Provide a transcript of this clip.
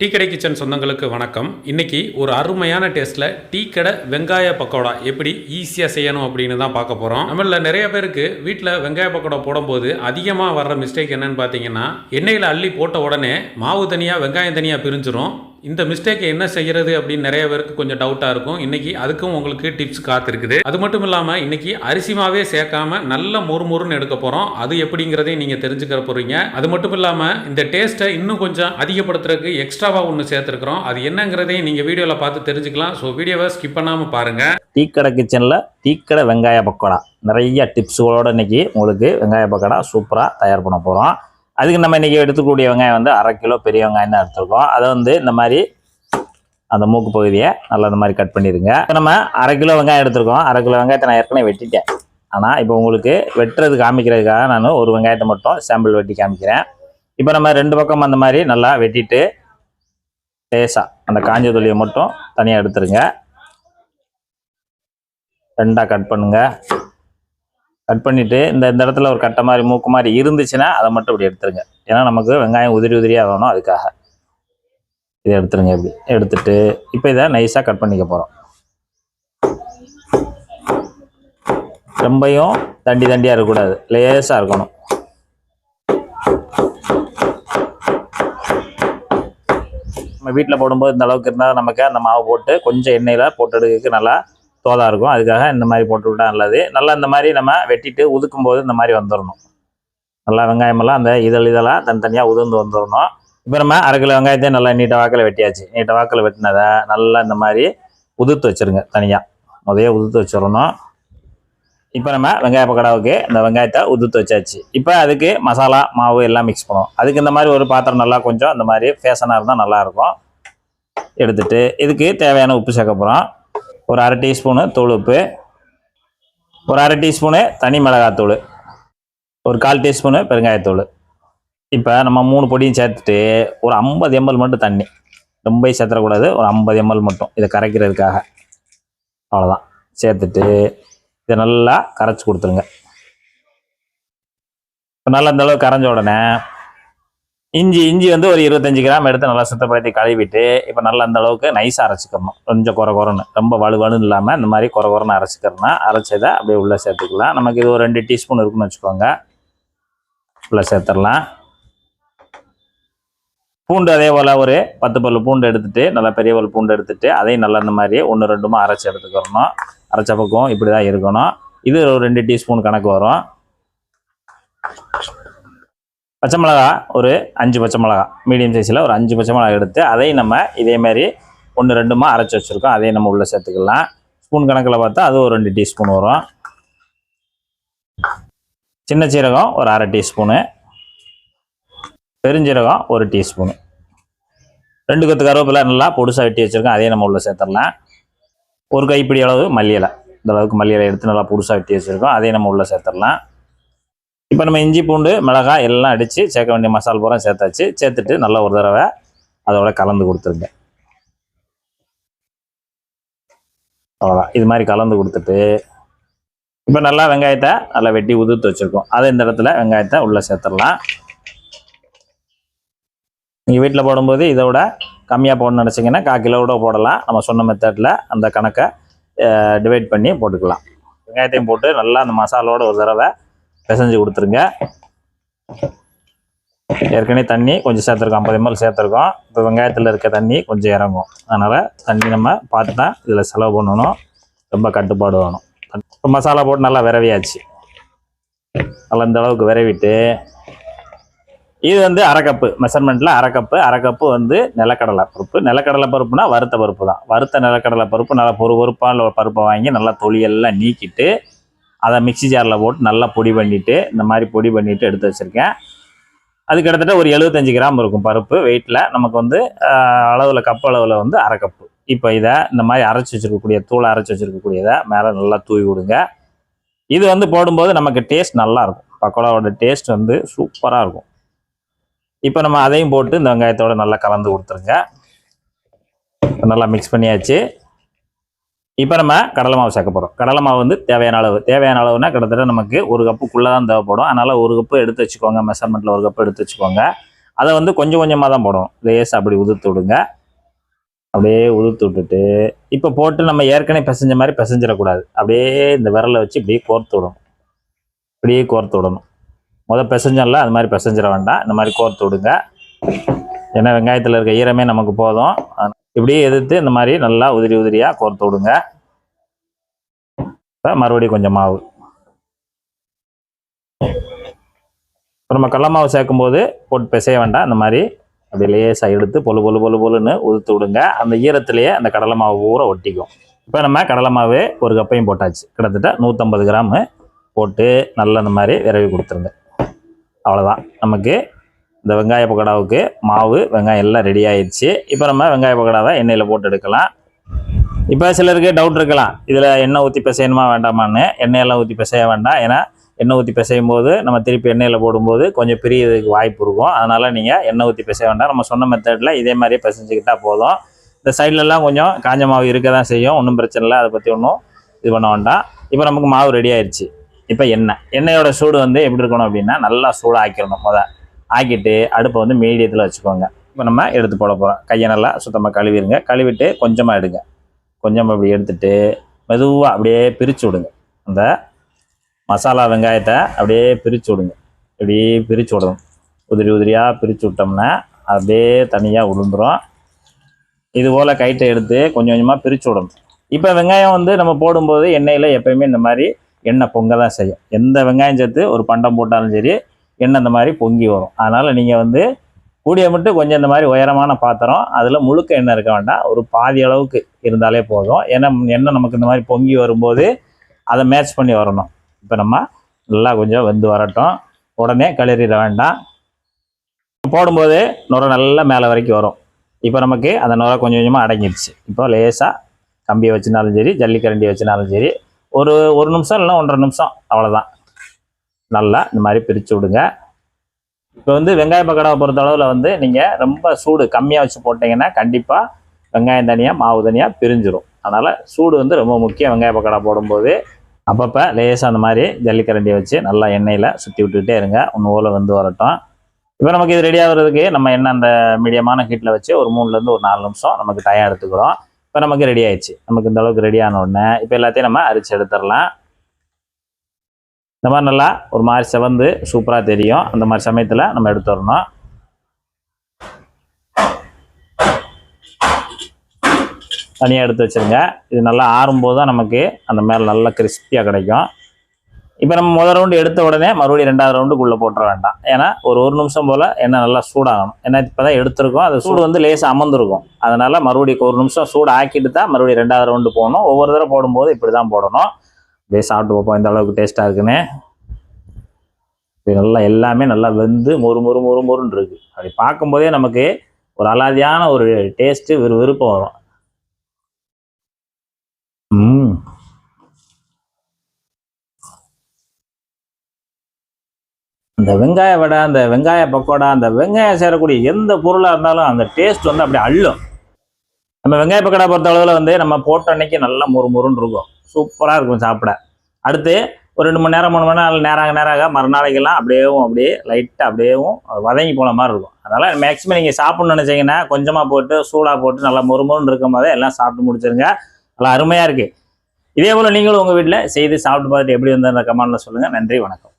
Tea கடை kitchen சொந்தங்களுக்கு வணக்கம். இன்றைக்கி ஒரு அருமையான டேஸ்ட்டில் டீ கடை வெங்காய பக்கோடா எப்படி ஈஸியாக செய்யணும் அப்படின்னு தான் பார்க்க போகிறோம். நம்மள நிறைய பேருக்கு வீட்டில் வெங்காய பக்கோடா போடும்போது அதிகமாக வர்ற மிஸ்டேக் என்னன்னு பார்த்தீங்கன்னா, எண்ணெயில் அள்ளி போட்ட உடனே மாவு தனியாக வெங்காயம் தனியாக பிரிஞ்சிரும். இந்த மிஸ்டேக்கை என்ன செய்கிறது அப்படின்னு நிறைய பேருக்கு கொஞ்சம் டவுட்டாக இருக்கும். இன்றைக்கி அதுக்கும் உங்களுக்கு டிப்ஸ் காத்திருக்குது. அது மட்டும் இல்லாமல் இன்றைக்கி அரிசி மாவே சேர்க்காம நல்ல மொறுமொறுன்னு எடுக்க போகிறோம். அது எப்படிங்கிறதையும் நீங்கள் தெரிஞ்சுக்க போகிறீங்க. அது மட்டும் இல்லாமல் இந்த டேஸ்ட்டை இன்னும் கொஞ்சம் அதிகப்படுத்துறதுக்கு எக்ஸ்ட்ராவாக ஒன்று சேர்த்துருக்குறோம். அது என்னங்கிறதையும் நீங்கள் வீடியோவில் பார்த்து தெரிஞ்சுக்கலாம். ஸோ வீடியோவை ஸ்கிப் பண்ணாமல் பாருங்கள். டீ கடை கிச்சனில் டீ கடை வெங்காய பக்கோடா நிறைய டிப்ஸுகளோடு இன்றைக்கி உங்களுக்கு வெங்காய பக்கோடா சூப்பராக தயார் பண்ண போகிறோம். அதுக்கு நம்ம இன்றைக்கி எடுத்துக்கூடிய வெங்காயம் வந்து 1/2 கிலோ பெரிய வெங்காயம் தான் எடுத்துருக்கோம். அதை வந்து இந்த மாதிரி அந்த மூக்கு பகுதியை நல்லா இந்த மாதிரி கட் பண்ணிடுங்க. இப்போ நம்ம 1/2 கிலோ வெங்காயம் எடுத்துருக்கோம். 1/2 கிலோ வெங்காயத்தை நான் ஏற்கனவே வெட்டிட்டேன். ஆனால் இப்போ உங்களுக்கு வெட்டுறது காமிக்கிறதுக்காக நான் ஒரு வெங்காயத்தை மட்டும் சாம்பிள் வெட்டி காமிக்கிறேன். இப்போ நம்ம 2 பக்கம் அந்த மாதிரி நல்லா வெட்டிட்டு லேசாக அந்த காஞ்ச தொலியை மட்டும் தனியாக எடுத்துருங்க. 2ஆக கட் பண்ணுங்கள். கட் பண்ணிவிட்டு இந்த இடத்துல ஒரு கட்டை மாதிரி மூக்கு மாதிரி இருந்துச்சுன்னா அதை மட்டும் இப்படி எடுத்துருங்க. ஏன்னா நமக்கு வெங்காயம் உதிரி உதிரியாக வேணும், அதுக்காக இதை எடுத்துருங்க. இப்படி எடுத்துட்டு இப்போ இதை நைஸாக கட் பண்ணிக்க போகிறோம். ரொம்பையும் தண்டியாக இருக்கக்கூடாது, லேசாக இருக்கணும். நம்ம வீட்டில் போடும்போது இந்த அளவுக்கு இருந்தால் நமக்கு அந்த மாவு போட்டு கொஞ்சம் எண்ணெயில் போட்டு எடுக்கிறதுக்கு நல்லா தோதாக இருக்கும். அதுக்காக இந்த மாதிரி போட்டு விட்டால் நல்லது. நல்லா இந்த மாதிரி நம்ம வெட்டிட்டு உதுக்கும் போது இந்த மாதிரி வந்துடணும். நல்லா வெங்காயமெல்லாம் அந்த இதழெல்லாம் தனித்தனியாக உதிர்ந்து வந்துடணும். இப்போ நம்ம 1/2 கிலோ வெங்காயத்தையும் நல்லா நீட்ட வாக்கில் வெட்டியாச்சு. நீட்ட வாக்கில் வெட்டினதை நல்லா இந்த மாதிரி உதிர்த்து வச்சுருங்க. தனியாக முதைய உதிர்த்து வச்சிடணும். இப்போ நம்ம வெங்காய பக்கோடாவுக்கு இந்த வெங்காயத்தை உதிர்த்து வச்சாச்சு. இப்போ அதுக்கு மசாலா மாவு எல்லாம் மிக்ஸ் பண்ணுவோம். அதுக்கு இந்த மாதிரி ஒரு பாத்திரம் நல்லா கொஞ்சம் இந்த மாதிரி ஃபேஷனாக இருந்தால் நல்லாயிருக்கும். எடுத்துகிட்டு இதுக்கு தேவையான உப்பு சேர்க்க போகிறோம். ஒரு 1/2 டீஸ்பூனு தூள் உப்பு, ஒரு 1/2 டீஸ்பூனு தனி மிளகாத்தூள், ஒரு 1/4 டீஸ்பூனு பெருங்காயத்தூள். இப்போ நம்ம 3 பொடியும் சேர்த்துட்டு ஒரு 50 ml மட்டும் தண்ணி, ரொம்ப சேர்த்துடக்கூடாது, ஒரு 50 ml மட்டும் இதை கரைக்கிறதுக்காக. அவ்வளோதான். சேர்த்துட்டு இதை நல்லா கரைச்சி கொடுத்துருங்க. இப்போ நல்லா இந்த அளவுக்கு கரைஞ்ச உடனே இஞ்சி வந்து ஒரு 25 கிராம் எடுத்து நல்லா சுத்தப்படுத்தி கழுவிட்டு இப்போ நல்லா அந்த அளவுக்கு நைஸாக அரைச்சிக்கணும். கொஞ்சம் குறைன்னு, ரொம்ப வலுவலுன்னு இல்லாமல் இந்த மாதிரி குறைன்னு அரைச்சிக்கிறோன்னா அரைச்சதை அப்படியே உள்ளே சேர்த்துக்கலாம். நமக்கு இது ஒரு 2 டீஸ்பூன் இருக்குன்னு வச்சுக்கோங்க. உள்ளே சேர்த்துடலாம். பூண்டு அதே போல் ஒரு 10 பல் பூண்டு எடுத்துகிட்டு, நல்லா பெரிய பல் பூண்டு எடுத்துகிட்டு அதையும் நல்லா இந்த மாதிரி 1-2 அரைச்சி எடுத்துக்கிறணும். அரைச்ச பக்கம் இப்படி தான் இருக்கணும். இது ஒரு 2 டீஸ்பூன் கணக்கு வரும். பச்சை மிளகா ஒரு 5 பச்சை மிளகா, மீடியம் சைஸில் ஒரு 5 பச்சை மிளகா எடுத்து அதையும் நம்ம இதேமாதிரி 1-2 அரைச்சி வச்சுருக்கோம். அதையும் நம்ம உள்ளே சேர்த்துக்கலாம். ஸ்பூன் கணக்கில் பார்த்தா அது ஒரு 2 டீஸ்பூன் வரும். சின்ன சீரகம் ஒரு 1/2 டீஸ்பூனு, பெருஞ்சீரகம் 1 டீஸ்பூனு, 2 கொத்து கருவேப்பிலை நல்லா பொடுசாக வெட்டி வச்சுருக்கோம். அதையும் நம்ம உள்ளே சேர்த்துடலாம். ஒரு கைப்பிடி அளவு மல்லி இலை, இந்த அளவுக்கு மல்லி இலை எடுத்து நல்லா பொடுசாக வெட்டி வச்சுருக்கோம். அதையும் நம்ம உள்ளே சேர்த்துடலாம். இப்போ நம்ம இஞ்சி பூண்டு மிளகாய் எல்லாம் அடித்து சேர்க்க வேண்டிய மசாலா பூரா சேர்த்தாச்சு. சேர்த்துட்டு நல்லா ஒரு தடவை அதோட கலந்து கொடுத்துருங்க. அவ்வளோதான். இது மாதிரி கலந்து கொடுத்துட்டு இப்போ நல்லா வெங்காயத்தை நல்லா வெட்டி உதிர்த்து வச்சுருக்கோம். அதை இந்த இடத்துல வெங்காயத்தை உள்ளே சேர்த்துடலாம். நீங்கள் வீட்டில் போடும்போது இதை விட கம்மியாக போடணும்னு நினச்சிங்கன்னா 1/4 கிலோவோட போடலாம். நம்ம சொன்ன மெத்தடில் அந்த கணக்கை டிவைட் பண்ணி போட்டுக்கலாம். வெங்காயத்தையும் போட்டு நல்லா அந்த மசாலோட ஒரு தடவை பிசைஞ்சு கொடுத்துருங்க. ஏற்கனவே தண்ணி கொஞ்சம் சேர்த்துருக்கோம், 50 ml சேர்த்துருக்கோம். இப்போ வெங்காயத்தில் இருக்க தண்ணி கொஞ்சம் இறங்கும். அதனால் தண்ணி நம்ம பார்த்து தான் இதில் செலவு பண்ணணும். ரொம்ப கட்டுப்பாடு வேணும். இப்போ மசாலா போட்டு நல்லா விரவியாச்சு. நல்லா இந்த அளவுக்கு விரவிட்டு இது வந்து 1/2 கப்பு மெஷர்மெண்ட்டில் 1/2 கப்பு வந்து நிலக்கடலை பருப்பு. நிலக்கடலை பருப்புனா வறுத்த பருப்பு தான். வறுத்த நிலக்கடலை பருப்பு நல்லா பொறுப்பான பருப்பை வாங்கி நல்லா தொலியெல்லாம் நீக்கிட்டு அதை மிக்சி ஜாரில் போட்டு நல்லா பொடி பண்ணிவிட்டு இந்த மாதிரி பொடி பண்ணிவிட்டு எடுத்து வச்சுருக்கேன். அது கிட்டத்தட்ட ஒரு 75 கிராம் இருக்கும் பருப்பு வெயிட்டில். நமக்கு வந்து அளவில் கப்பு அளவில் வந்து 1/2 கப்பு. இப்போ இதை இந்த மாதிரி அரைச்சி வச்சுருக்கக்கூடிய தூளை அரைச்சி வச்சுருக்கக்கூடியதை மேலே நல்லா தூவி விடுங்க. இது வந்து போடும்போது நமக்கு டேஸ்ட் நல்லாயிருக்கும். பக்கோடாவோட டேஸ்ட் வந்து சூப்பராக இருக்கும். இப்போ நம்ம அதையும் போட்டு இந்த வெங்காயத்தோடு நல்லா கலந்து கொடுத்துருங்க. நல்லா மிக்ஸ் பண்ணியாச்சு. இப்போ நம்ம கடலை மாவு சேர்க்க போகிறோம். கடலை மாவு வந்து தேவையான அளவுனா கிட்டத்தட்ட நமக்கு 1 கப்புக்குள்ளே தான் தேவைப்படும். அதனால் 1 கப்பு எடுத்து வச்சுக்கோங்க. மெஷர்மெண்ட்டில் 1 கப்பு எடுத்து வச்சுக்கோங்க. அதை வந்து கொஞ்சம் கொஞ்சமாக தான் போடணும். லேசாக அப்படி உதுத்து விடுங்க. அப்படியே உதுத்து விட்டுட்டு இப்போ போட்டு நம்ம ஏற்கனவே பிசைஞ்ச மாதிரி பிசைஞ்சிடக்கூடாது. அப்படியே இந்த விரலை வச்சு இப்படியே கோர்த்து விடணும். இப்படியே கோர்த்து விடணும். பிசைஞ்சோம்ல அது மாதிரி பிசைஞ்சிட வேண்டாம். இந்த மாதிரி கோர்த்து விடுங்க. ஏன்னா வெங்காயத்தில் இருக்க ஈரமே நமக்கு போதும். இப்படியே எதிர்த்து இந்த மாதிரி நல்லா உதிரி உதிரியாக கோர்த்து விடுங்க. இப்போ மறுபடியும் கொஞ்சம் மாவு. இப்போ நம்ம கடல மாவு சேர்க்கும் போது போட்டு பிசைய வேண்டாம். இந்த மாதிரி அப்படியே லேசாக எடுத்து பொழு பொழு பொழு பொழுன்னு உதுத்து விடுங்க. அந்த ஈரத்துலேயே அந்த கடலை மாவு ஊற ஒட்டிக்கும். இப்போ நம்ம கடலை மாவு ஒரு கப்பையும் போட்டாச்சு. கிட்டத்தட்ட 150 கிராமு போட்டு நல்லா இந்த மாதிரி விரவி கொடுத்துருங்க. அவ்வளோதான், நமக்கு இந்த வெங்காய பக்கோடாவுக்கு மாவு வெங்காயம் எல்லாம் ரெடி ஆயிடுச்சு. இப்போ நம்ம வெங்காய பக்கோடாவை எண்ணெயில் போட்டு எடுக்கலாம். இப்போ சிலருக்கு டவுட் இருக்கலாம், இதில் எண்ணெய் ஊற்றி பிசையணுமா வேண்டாமான்னு. எண்ணெயெல்லாம் ஊற்றி பிசைய வேண்டாம். ஏன்னா எண்ணெய் ஊற்றி பிசையும் போது நம்ம திருப்பி எண்ணெயில் போடும்போது கொஞ்சம் பிரியறதுக்கு வாய்ப்பு இருக்கும். அதனால் நீங்கள் எண்ணெய் ஊற்றி பிசைய வேண்டாம். நம்ம சொன்ன மெத்தடில் இதே மாதிரியே பிசைஞ்சிக்கிட்டால் போதும். இந்த சைட்லலாம் கொஞ்சம் காஞ்ச மாவு இருக்க தான் செய்யும், ஒன்றும் பிரச்சனை இல்லை. அதை பற்றி ஒன்றும் இது பண்ண வேண்டாம். இப்போ நமக்கு மாவு ரெடி ஆயிடுச்சு. இப்போ எண்ணெயோட சூடு வந்து எப்படி இருக்கணும் அப்படின்னா, நல்லா சூடாக ஆக்கிடணும். ஆக்கிட்டு அடுப்பை வந்து மீடியத்தில் வச்சுக்கோங்க. இப்போ நம்ம எடுத்து போட போகிறோம். கையை நல்லா சுத்தமாக கழுவிடுங்க. கழுவிட்டு கொஞ்சமாக எடுங்க. கொஞ்சமாக இப்படி எடுத்துட்டு மெதுவாக அப்படியே பிரித்து விடுங்க. அந்த மசாலா வெங்காயத்தை அப்படியே பிரித்து விடுங்க. இப்படி பிரித்து விடணும். உதிரி உதிரியாக பிரித்து விட்டோம்னா அப்படியே தனியாக உளுந்துரும். இது போல் கைட்டை எடுத்து கொஞ்சம் கொஞ்சமாக பிரித்து விடணும். இப்போ வெங்காயம் வந்து நம்ம போடும்போது எண்ணெயில் எப்போயுமே இந்த மாதிரி எண்ணெய் பொங்க தான் செய்யும். எந்த வெங்காயம் சேர்த்து ஒரு பண்டம் போட்டாலும் சரி எண்ணெய் இந்த மாதிரி பொங்கி வரும். அதனால் நீங்கள் வந்து கூடிய மட்டும் கொஞ்சம் இந்த மாதிரி உயரமான பாத்திரம், அதில் முழுக்க எண்ணெய் இருக்க வேண்டாம், ஒரு பாதி அளவுக்கு இருந்தாலே போதும். ஏன்னா எண்ணெய் நமக்கு இந்த மாதிரி பொங்கி வரும்போது அதை மேட்ச் பண்ணி வரணும். இப்போ நம்ம நல்லா கொஞ்சம் வெந்து வரட்டும். உடனே கிளறிட வேண்டாம். போடும்போது நுரை நல்லா மேலே வரைக்கும் வரும். இப்போ நமக்கு அந்த நுரை கொஞ்சம் கொஞ்சமாக அடங்கிடுச்சு. இப்போ லேசாக கம்பியை வச்சுனாலும் சரி, ஜல்லிக்கரண்டியை வச்சுனாலும் சரி, ஒரு நிமிஷம் இல்லைன்னா 1.5 நிமிஷம், அவ்வளோதான். நல்லா இந்த மாதிரி பிரித்து விடுங்க. இப்போ வந்து வெங்காய பக்கோடாவை பொறுத்த அளவில் வந்து நீங்கள் ரொம்ப சூடு கம்மியாக வச்சு போட்டிங்கன்னா கண்டிப்பாக வெங்காயம் தனியாக மாவு தனியாக பிரிஞ்சிடும். அதனால் சூடு வந்து ரொம்ப முக்கியம். வெங்காய பக்கோடா போடும்போது அப்பப்போ லேசாக அந்த மாதிரி ஜல்லிக்கரண்டியை வச்சு நல்லா எண்ணெயில் சுற்றி விட்டுக்கிட்டே இருங்க. ஒன்று போல் வந்து வரட்டும். இப்போ நமக்கு இது ரெடி ஆகிறதுக்கு நம்ம எண்ணெய் அந்த மீடியமான ஹீட்டில் வச்சு ஒரு 3லேருந்து ஒரு 4 நிமிஷம் நமக்கு டைம் எடுத்துக்கிறோம். இப்போ நமக்கு ரெடி ஆயிடுச்சு. நமக்கு இந்த அளவுக்கு ரெடி ஆன உடனே இப்போ எல்லாத்தையும் நம்ம அரிச்சு எடுத்துடலாம். இந்த மாதிரி நல்லா ஒரு மாதிரி செவந்து சூப்பராக தெரியும். அந்த மாதிரி சமயத்தில் நம்ம எடுத்து வரணும். தனியாக எடுத்து வச்சுருங்க. இது நல்லா ஆறும்போது தான் நமக்கு அந்த மேலே நல்லா கிறிஸ்பியாக கிடைக்கும். இப்போ நம்ம முதல் ரவுண்டு எடுத்த உடனே மறுபடியும் 2வது ரவுண்டுக்குள்ளே போட்டுற வேண்டாம். ஏன்னா ஒரு நிமிஷம் போல் எண்ணெய் நல்லா சூடாகணும். ஏன்னா இப்போ தான் எடுத்துருக்கோம், அது சூடு வந்து லேசாக அமர்ந்துருக்கும். அதனால் மறுபடியும் 1 நிமிஷம் சூடு ஆக்கிட்டு தான் மறுபடியும் 2வது ரவுண்டு போகணும். ஒவ்வொரு தடவை போடும்போது இப்படி தான் போடணும். அப்படியே சாப்பிட்டு பார்ப்போம் எந்த அளவுக்கு டேஸ்ட்டாக இருக்குன்னு. இது நல்லா எல்லாமே நல்லா வெந்து மொறு மொறு மொறு மொறுன்னு இருக்குது. அப்படி பார்க்கும்போதே நமக்கு ஒரு அலாதியான ஒரு டேஸ்ட்டு விருப்பம் வரும். அந்த வெங்காய வடை, அந்த வெங்காய பக்கோடா, அந்த வெங்காயம் சேரக்கூடிய எந்த பொருளாக இருந்தாலும் அந்த டேஸ்ட் வந்து அப்படியே அள்ளும். நம்ம வெங்காய பக்கோடா பொறுத்த அளவில் வந்து நம்ம போட்ட அன்னைக்கு நல்லா மொறு மொறுன்னு இருக்கும். சூப்பராக இருக்கும் சாப்பிட. அடுத்து ஒரு 2 மணி நேரம் 3 மணி நேரம் நேராக மறுநாளைக்கெல்லாம் அப்படியே லைட்டாக அப்படியேவும் வதங்கி போன மாதிரி இருக்கும். அதனால் மேக்ஸிமம் நீங்கள் சாப்பிட்ணுன்னு நினச்சிங்கன்னா கொஞ்சமாக போட்டு சூடாக போட்டு நல்லா மொறு மொறுன்னு இருக்கும் போதே எல்லாம் சாப்பிட்டு முடிச்சிருங்க. நல்லா அருமையாக இருக்குது. இதே போல் நீங்களும் உங்கள் வீட்டில் செய்து சாப்பிட்டு பார்த்துட்டு எப்படி வந்ததுன்ற கமெண்ட்டில் சொல்லுங்கள். நன்றி, வணக்கம்.